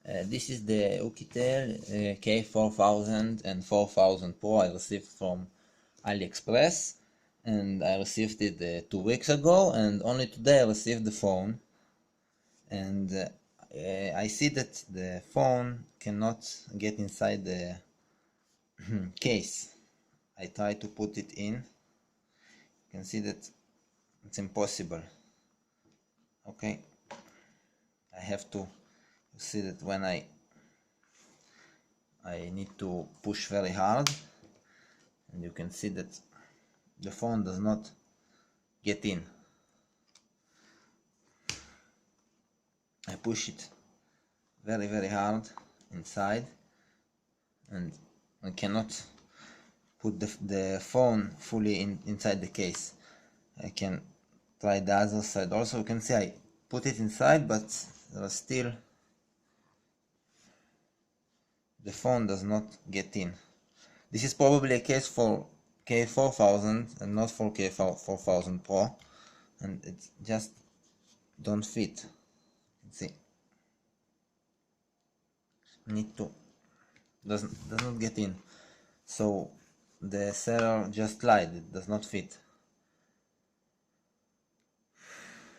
This is the Oukitel K4000 and 4000 Pro I received from AliExpress, and I received it 2 weeks ago, and only today I received the phone, and I see that the phone cannot get inside the case. I try to put it in. You can see that it's impossible. Okay, I have to see that when I need to push very hard, and you can see that the phone does not get in. I push it very hard inside, and I cannot put the phone fully inside the case. I can try the other side also. You can see I put it inside, but there are still, the phone does not get in. This is probably a case for K4000 and not for K4000 Pro, and it just don't fit. See, need to does not get in. So the seller just lied, it does not fit.